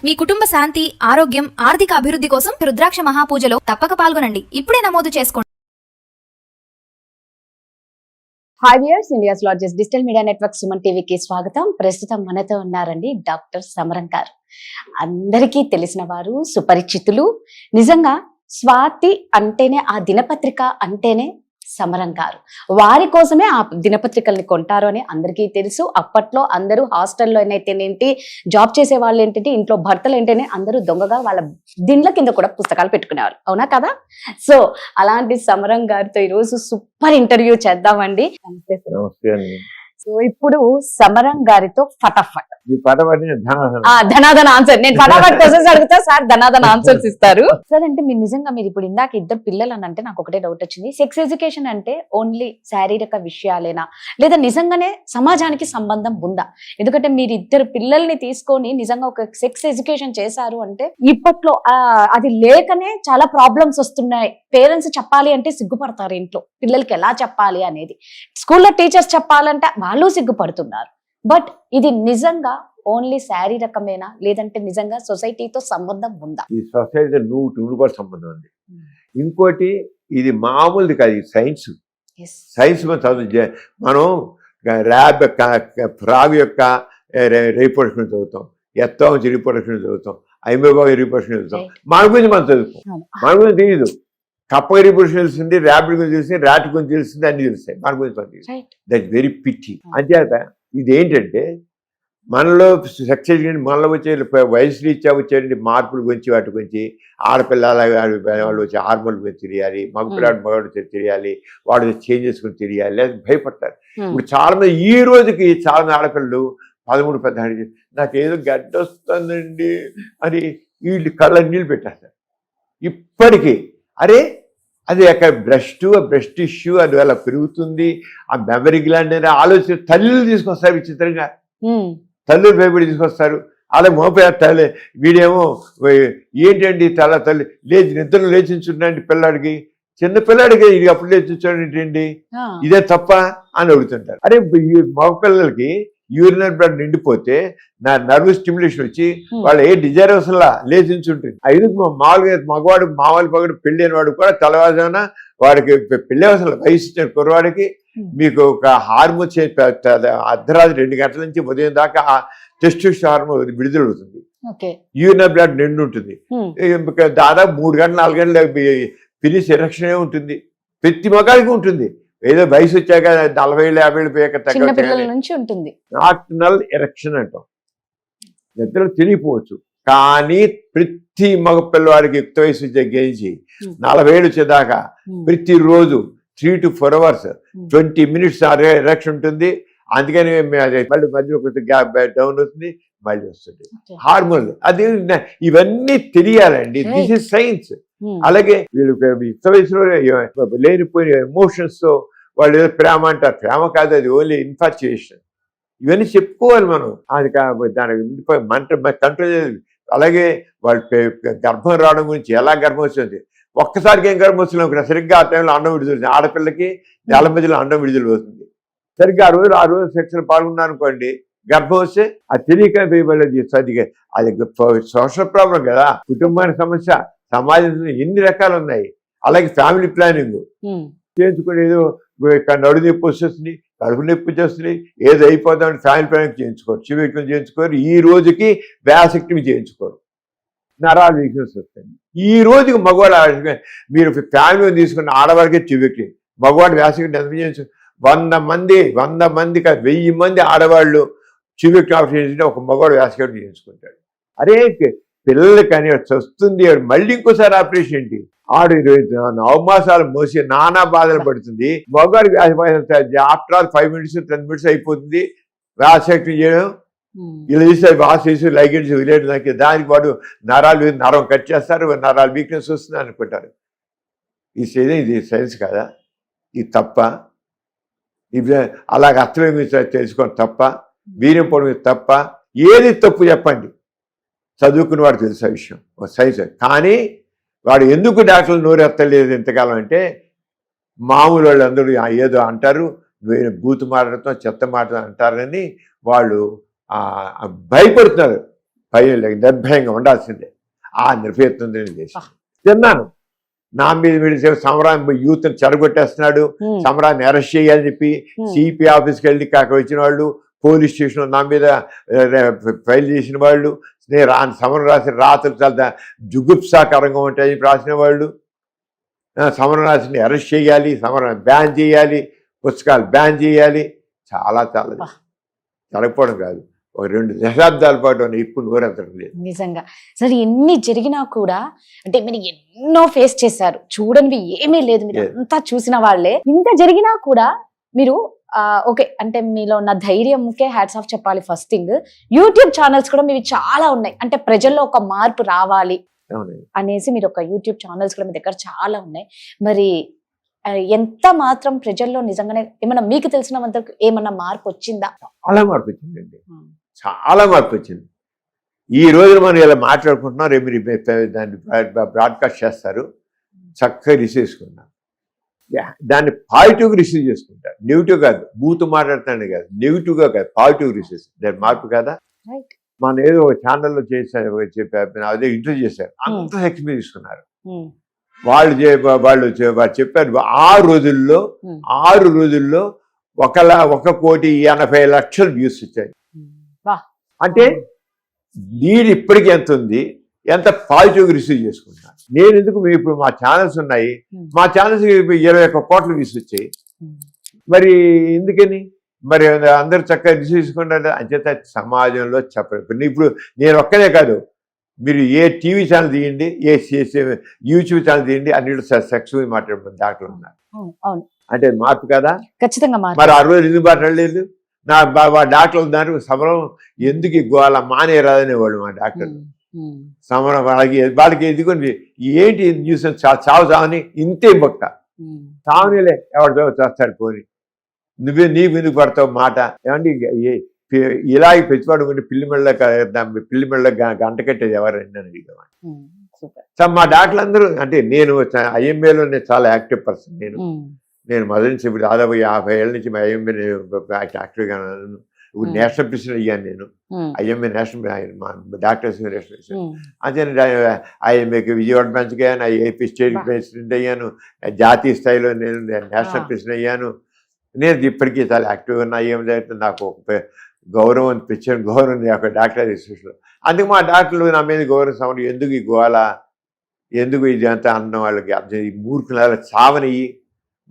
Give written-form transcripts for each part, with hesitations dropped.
మీ కుటుంబ శాంతి, ఆరోగ్యం, ఆర్థిక అభివృద్ధి కోసం రుద్రాక్ష మహాపూజలో తప్పక పాల్గొనండి. ఇప్పుడే నమోదు చేసుకోండి. Hi viewers, India's largest digital media network Suman టీవీకి స్వాగతం. ప్రస్తుతం మనతో ఉన్నారండి డాక్టర్ సమరం గారు. అందరికీ తెలిసిన వారు, సుపరిచితులు. నిజంగా స్వాతి అంటేనే, ఆ దినపత్రిక అంటేనే సమరం గారు. వారి కోసమే ఆ దినపత్రికల్ని కొంటారు అని అందరికీ తెలుసు. అప్పట్లో అందరూ హాస్టల్లో అయితేనేంటి, జాబ్ చేసే వాళ్ళు ఏంటంటే, ఇంట్లో భర్తలు ఏంటనే అందరూ దొంగగా వాళ్ళ దిండ్ల కింద కూడా పుస్తకాలు పెట్టుకునేవారు. అవునా కదా? సో అలాంటి సమరం గారితో ఈరోజు సూపర్ ఇంటర్వ్యూ చేద్దామండి. సో ఇప్పుడు సమరం గారితో ఫటాఫట్ ధనాధన ఆన్సర్. నేను ఫటాఫట్ క్వశ్చన్స్ అడుగుతా, సార్ ధనాధన ఆన్సర్స్ ఇస్తారు. సార్ అంటే మీరు నిజంగా మీరు ఇప్పుడు ఇందాక ఇద్దరు పిల్లలు అని అంటే నాకు ఒకటే డౌట్ వచ్చింది. సెక్స్ ఎడ్యుకేషన్ అంటే ఓన్లీ శారీరక విషయాలేనా, లేదా నిజంగానే సమాజానికి సంబంధం ఉందా? ఎందుకంటే మీరు ఇద్దరు పిల్లల్ని తీసుకొని నిజంగా ఒక సెక్స్ ఎడ్యుకేషన్ చేశారు అంటే ఇప్పట్లో అది లేకనే చాలా ప్రాబ్లమ్స్ వస్తున్నాయి. పేరెంట్స్ చెప్పాలి అంటే సిగ్గుపడతారు ఇంట్లో, పిల్లలకి ఎలా చెప్పాలి అనేది. స్కూల్లో టీచర్స్ చెప్పాలంటే వాళ్ళు సిగ్గుపడుతున్నారు. బట్ ఇది నిజంగా ఓన్లీ శారీరకమేనా, లేదంటే నిజంగా సొసైటీతో సంబంధం ఉందా? ఈ సొసైటీతో 100% సంబంధం ఉంది. ఇంకోటి, ఇది మామూలుది కాదు, ఇది సైన్స్. సైన్స్ మనం ర్యాబ్ ఫ్రాగ్ యొక్క రీప్రొడక్షన్ చదువుతాం, ఎత్తాంచి రీప్రొడక్షన్ చదువుతాం, ఐమోబాగ్ రీప్రొడక్షన్ చదువుతాం. మన గురించి మనం చదువుతాం, మన గురించి తెలియదు. కప్ప రీప్రొడక్షన్ తెలుస్తుంది, ర్యాబిడ్ గురించి తెలిసింది, ర్యాట్ గురించి తెలిసింది, అన్ని తెలుస్తాయి. మన గురించి తెలియదు. దట్ వెరీ పిచ్చి. అంచేత ఇదేంటంటే, మనలో సెక్స్ ఎడ్యుకేషన్, మనలో వచ్చే వయసు రీత్యా వచ్చే మార్పుల గురించి, వాటి గురించి, ఆడపిల్లల వాళ్ళు వచ్చే హార్మోన్ గురించి తెలియాలి, మగవాడు తెలియాలి, వాడు చేంజెస్ గురించి తెలియాలి, లేదా భయపడతారు. ఇప్పుడు చాలా మంది ఈ రోజుకి చాలా మంది ఆడపిల్లలు 13-14 నాకు ఏదో గడ్డ వస్తుందండి అని వీళ్ళు కళ్ళ నీళ్ళు పెట్టేస్తారు. ఇప్పటికీ అరే అది అక్కడ బ్రెస్ట్ టిష్యూ అది అలా పెరుగుతుంది, ఆ మెమరీ గ్లాండ్ అనేది ఆలోచన తల్లులు తీసుకొస్తారు. విచిత్రంగా తల్లులు భయపడి తీసుకొస్తారు. అలా మోపే తల్లి వీడేమో ఏంటండి తల్లి లేచి నిద్రలు లేచించుండండి పిల్లాడికి, చిన్న పిల్లాడికి ఇది అప్పుడు లేచించండి ఏంటండి, ఇదే తప్ప అని అడుగుతుంటారు. అరే మగ పిల్లలకి యూరినరీ బ్లడ్ నిండిపోతే నా నర్వస్ స్టిమ్యులేషన్ వచ్చి వాళ్ళు ఏ డిజైర్ అసలు లేచించుంటుంది. ఐదు మామూలుగా మగవాడు మామూలు పగడు పెళ్లి అయిన వాడు కూడా తెల్లవారుజామున వాడికి పెళ్లి అసలు వయసు ఇచ్చిన కుర్రవాడికి మీకు ఒక హార్మోన్ అర్ధరాత్రి 2 గంటల నుంచి ఉదయం దాకా టెస్టోస్టెరాన్ హార్మోన్ విడుదలవుతుంది. యూరినరీ బ్లడ్ నిండి ఉంటుంది. దాదాపు 3 గంటలు 4 గంటలు ఫినిష్ ఎరక్షన్ ఉంటుంది. ప్రతి మగాడికి ఉంటుంది. ఏదో వయసు వచ్చాక 40 ఏళ్ళు 50 ఏళ్ళు పోయాక ఉంటుంది. నాక్టర్నల్ ఎరెక్షన్ అంటాం. నిద్రలు తెలియపోవచ్చు, కానీ ప్రతి మగ పిల్లవాడికి యుక్త వయసు దగ్గరించి 40 ఏళ్ళు వచ్చేదాకా ప్రతిరోజు 3 to 4 hours 20 minutes ఎరెక్షన్ ఉంటుంది. అందుకని మళ్ళీ మధ్యలో కొంచెం గ్యాప్ డౌన్ అవుతుంది, మళ్ళీ వస్తుంది హార్మోన్. అది ఇవన్నీ తెలియాలండి. This is science. అలాగే వీళ్ళు యుక్త వయసులో లేనిపోయిన ఎమోషన్స్ తో వాళ్ళు ఏదో ప్రేమ అంటారు. ప్రేమ కాదు, అది ఓన్లీ ఇన్ఫాచ్యుయేషన్. ఇవన్నీ చెప్పుకోవాలి మనం. అది దానికి కంట్రోల్ చేయాలి. అలాగే వాళ్ళు గర్భం రావడం గురించి, ఎలా గర్భం వస్తుంది, ఒక్కసారికి ఏం గర్భం వస్తున్నాం సరిగ్గా ఆ టైంలో అండం విడుదల, ఆడపిల్లకి నెల మధ్యలో అండం విడుదల అవుతుంది. సరిగ్గా ఆ రోజు సెక్స్లో పాల్గొన్నాను అనుకోండి, గర్భం వస్తే అది తెలియక అది సోషల్ ప్రాబ్లం కదా, కుటుంబానికి సమస్య, సమాజంలో ఎన్ని రకాలు ఉన్నాయి. అలాగే ఫ్యామిలీ ప్లానింగ్ చేయించుకుని ఏదో నడు నొప్పి వచ్చేస్తుంది, కడుపు నొప్పి వచ్చేస్తుంది, ఏదో అయిపోతామని ఫ్యామిలీ ప్లానింగ్ చేయించుకోరు, చివరికి చేయించుకోరు. ఈ రోజుకి వ్యాసక్టమీ చేయించుకోరు, నరాలు వీక్నెస్ వస్తాయి. ఈ రోజుకి మగవాడు మీరు ఫ్యామిలీ తీసుకున్న ఆడవాడికే చివరికి, మగవాడు వ్యాసక్టమీ ఎంత చేయించు 100 మంది కాదు 1000 మంది ఆడవాళ్ళు చివరికి ఆపరేషన్ చేసి ఒక మగవాడు వ్యాసక్టమీ చేయించుకుంటాడు. అరే పిల్లలు కానీ వస్తుంది, మళ్ళీ ఇంకోసారి ఆపరేషన్ ఏంటి, 9 మాసాలు మోసి నానా బాధలు పడుతుంది. మగవాడికి ఆఫ్టర్ ఆల్ 5 minutes 10 minutes అయిపోతుంది వ్యాసక్టమీ చేయడం. ఇలా చేస్తే వాసి లైగెండ్స్ విలేజ్ దానికి వాడు నరం కట్ చేస్తారు, నరాలు వీక్నెస్ వస్తుంది అనుకుంటారు. ఇది సైన్స్ కదా, ఇది తప్ప. ఇది అలాగ అర్థమేమి తెలుసుకోవడం తప్ప, వీర్యం పోవడం తప్ప. ఏది తప్పు చెప్పండి, చదువుకున్న వాడు తెలుసు ఆ విషయం, సైన్స్. కానీ వాడు ఎందుకు డాక్టర్లు నోరెత్తలేదు ఎంతకాలం అంటే, మామూలు వాళ్ళు అందరూ ఏదో అంటారు, బూతు మాట్లాడతాం, చెత్త మాట్లాడతాం అంటారని వాళ్ళు భయపడుతున్నారు. భయం లేక నిర్భయంగా ఉండాల్సిందే. ఆ నిర్భయత్వం నేను చేశాను. తిన్నాను. నా మీద వీడి సమరాన్ని యూత్ని చెడగొట్టేస్తున్నాడు, సమరాన్ని అరెస్ట్ చేయాలని చెప్పి సిపి ఆఫీస్కి వెళ్ళి అక్కడ వచ్చిన వాళ్ళు, పోలీస్ స్టేషన్ నా మీద ఫైల్ చేసిన వాళ్ళు, సమరం రాసిన రాత్రులు చాలా జుగుప్సాకరంగా ఉంటాయని రాసిన వాళ్ళు, సమరం రాసిన అరెస్ట్ చేయాలి, సమరం బ్యాన్ చేయాలి, పుస్తకాలు బ్యాన్ చేయాలి, చాలా చాలా జరగకపోవడం కాదు, ఒక 2 దశాబ్దాల పాటు ఇప్పుడు నోరెత్తడం లేదు. నిజంగా సరే, ఎన్ని జరిగినా కూడా అంటే మీరు ఎన్నో ఫేస్ చేశారు, చూడనివి ఏమీ లేదు, మీరు అంతా చూసిన వాళ్ళే. ఇంత జరిగినా కూడా మీరు ఓకే అంటే మీలో ఉన్న ధైర్యంకే హ్యాట్స్ ఆఫ్ చెప్పాలి. ఫస్ట్ థింగ్, యూట్యూబ్ ఛానల్స్ కూడా మీవి చాలా ఉన్నాయి. అంటే ప్రజల్లో ఒక మార్పు రావాలి అనేసి మీరు ఒక యూట్యూబ్ ఛానల్స్ కూడా మీ దగ్గర చాలా ఉన్నాయి. మరి ఎంత మాత్రం ప్రజల్లో నిజంగానే ఏమన్నా మీకు తెలిసినంతవరకు ఏమన్నా మార్పు వచ్చిందా? చాలా మార్పు వచ్చిందండి, చాలా మార్పు వచ్చింది. ఈ రోజున మనం ఇలా మాట్లాడుకుంటున్నాం, రేపు మీరు దాన్ని బ్రాడ్కాస్ట్ చేస్తారు, చక్కగా రిసీవ్ చేసుకున్నాం. దాన్ని పాజిటివ్గా రిసీవ్ చేసుకుంటారు, నెగిటివ్ కాదు. బూత్ మాట్లాడుతాను కాదు, నెగిటివ్గా కాదు, పాజిటివ్ రిసీవ్. దాని మార్పు కదా. మనం ఏదో ఒక ఛానల్లో చేశారు, చెప్పారు, అదే ఇంటర్వ్యూ చేశారు, అంత ఎక్స్పీరియన్స్ తీసుకున్నారు. వాళ్ళు చెప్పారు 6 రోజుల్లో 1,80,00,000 వ్యూస్ వచ్చాయి. అంటే నేను ఇప్పటికీ ఎంత ఉంది, ఎంత పాజిటివ్గా రిసీవ్ చేసుకుంటాను. నేను ఎందుకు ఇప్పుడు మా ఛానల్స్ ఉన్నాయి, మా ఛానల్స్ 21 కోట్ల వ్యూస్ వచ్చాయి. మరి ఎందుకని మరి అందరూ చక్కగా రిసీవ్ చేసుకుంటారు. అంచేత సమాజంలో చెప్పరు. ఇప్పుడు నేను ఒక్కనే కాదు, మీరు ఏ టీవీ ఛానల్ తీయండి, ఏ యూట్యూబ్ ఛానల్ తీయండి, అన్నింటిలో సెక్స్ మాట్లాడుతున్న దాంట్లో ఉన్నారు. అంటే మార్పు కదా, ఖచ్చితంగా. మరి ఆ రోజు ఎందుకు మాట్లాడలేదు? నా డాక్టర్లు దానికి సమరం ఎందుకు గోళ మానేరాదనే వాళ్ళు మా డాక్టర్లు. సమరం వాళ్ళకి ఎందుకొని ఏంటి చూసాను, చావు చావని ఇంతే బొక్క చావనిలే, ఎవరితో చేస్తాడు పోని, నీకు ఎందుకు పడతావు మాట. ఏమంటే ఇలాగ పెంచుకోవడం పిల్లి మెళ్ళ గంట కట్టేది ఎవరండి అని అడిగాను. మా డాక్టర్లు అందరూ, అంటే నేను ఐఎంఏలో చాలా యాక్టివ్ పర్సన్. నేను మొదటి నుంచి ఇప్పుడు దాదాపు 50 ఏళ్ళ నుంచి ఐఎంఏ యాక్టివ్గా ఉన్నాను. ఇప్పుడు నేషనల్ ప్రెసిడెంట్ అయ్యాను. నేను ఐఎంఏ నేషనల్ డాక్టర్స్ అంతే. ఐఎంఏకి విజయవాడ బ్రాంచ్కి అయ్యాను, ఏపీ స్టేట్ ప్రెసిడెంట్ అయ్యాను, జాతీయ స్థాయిలో నేను నేషనల్ ప్రెసిడెంట్ అయ్యాను. నేను ఇప్పటికీ చాలా యాక్టివ్గా ఉన్నా. ఏం జరుగుతుంది, నాకు ఒక గౌరవం అనిపించాను, గౌరవం ఒక డాక్టర్ ఇన్స్టిట్యూషన్లో. అందుకు మా డాక్టర్లు నా మీద గౌరవం సమయం. ఎందుకు ఈ గోళ, ఎందుకు ఇది అంతా అన్న వాళ్ళకి ఈ మూర్ఖుల చావనయ్యి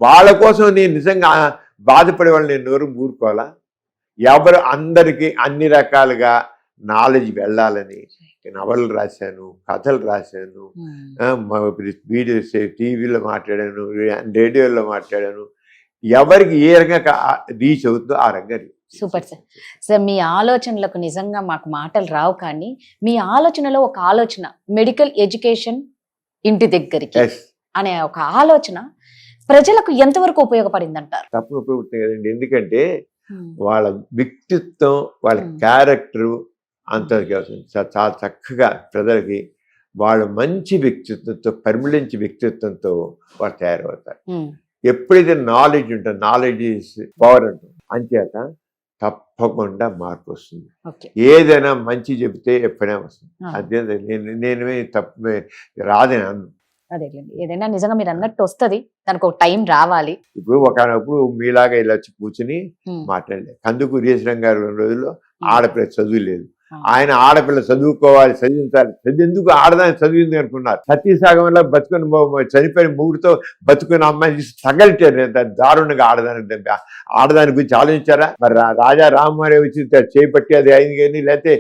వాళ్ళ కోసం నేను నిజంగా బాధపడే వాళ్ళు నేను నోరు ఊరుకోవాలా? ఎవరు అందరికీ అన్ని రకాలుగా నాలెడ్జ్ వెళ్ళాలని నవలలు రాశాను, కథలు రాశాను, వీడియోస్ టీవీలో మాట్లాడాను, రేడియోలో మాట్లాడాను. ఎవరికి ఏ రకంగా రీచ్ అవుతుందో ఆ రంగా. Super sir. సార్, మీ ఆలోచనలకు నిజంగా మాకు మాటలు రావు, కానీ మీ ఆలోచనలో ఒక ఆలోచన, మెడికల్ ఎడ్యుకేషన్ ఇంటి దగ్గరికి అనే ఒక ఆలోచన ప్రజలకు ఎంతవరకు ఉపయోగపడింది అంటారు? తప్పని ఉపయోగపడుతుంది కదండి. ఎందుకంటే వాళ్ళ వ్యక్తిత్వం, వాళ్ళ క్యారెక్టరు అంత చాలా చక్కగా ప్రజలకి వాళ్ళ మంచి వ్యక్తిత్వంతో, పరిమళించి వ్యక్తిత్వంతో వాళ్ళు తయారవుతారు. ఎప్పుడైతే నాలెడ్జ్ ఉంటుంది, నాలెడ్జ్ ఈజ్ పవర్ ఉంటుంది. అంచేత తప్పకుండా మార్పు వస్తుంది. ఏదైనా మంచి చెబితే ఎప్పుడైనా వస్తుంది. అదే నేనే తప్పు రాదని అన్ను. అదేలేండి, ఏదైనా నిజంగా మీరు అన్నట్టు వస్తుంది, దానికి ఒక టైం రావాలి. ఇప్పుడు ఒకనప్పుడు మీలాగా ఇలా వచ్చి కూర్చుని మాట్లాడలేదు. కందుకూరి వీరేశం గారు 2 రోజుల్లో ఆడపిల్ల చదువు లేదు. ఆయన ఆడపిల్ల చదువుకోవాలి, చదివించాలి. ఎందుకు ఆడదాన్ని చదివింది అనుకున్నారు. సతీసాగం వల్ల బతుకుని చనిపోయిన మూడుతో బతుకున్న అమ్మాయిని తగలిటారు. దారుణంగా ఆడదాని గురించి ఆలోచించారా? మరి రాజా రామ్మోహన్ వచ్చి చేపట్టి అది అయింది. కానీ లేకపోతే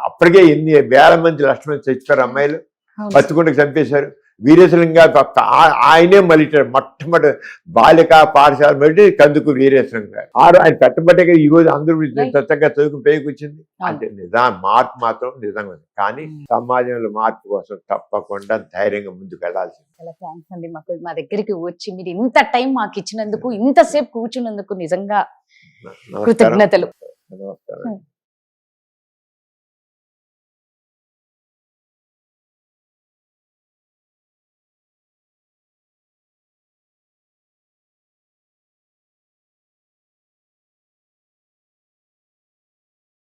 అప్పటికే ఎన్ని వేల మంది, లక్షల మంది చచ్చిపోయారు అమ్మాయిలు, బతుకుండకు చంపేశారు. వీరేశలింగ ఆయనే మళ్ళీ మొట్టమొదటి బాలిక పాఠశాల బట్టి కందుకూరి వీరేశలింగం గారు. ఆయన పెట్టబట్టే ఈ రోజు అందరూ చక్కగా చదువుకుని పేరుకు వచ్చింది. అంటే మార్పు మాత్రం నిజంగా ఉంది. కానీ సమాజంలో మార్పు కోసం తప్పకుండా ధైర్యంగా ముందుకు వెళ్ళాల్సింది. చాలా థ్యాంక్స్ అండి, మాకు మా దగ్గరికి వచ్చి మీరు ఇంత టైం మాకు ఇచ్చినందుకు, ఇంతసేపు కూర్చున్నందుకు నిజంగా కృతజ్ఞతలు. నమస్కారం.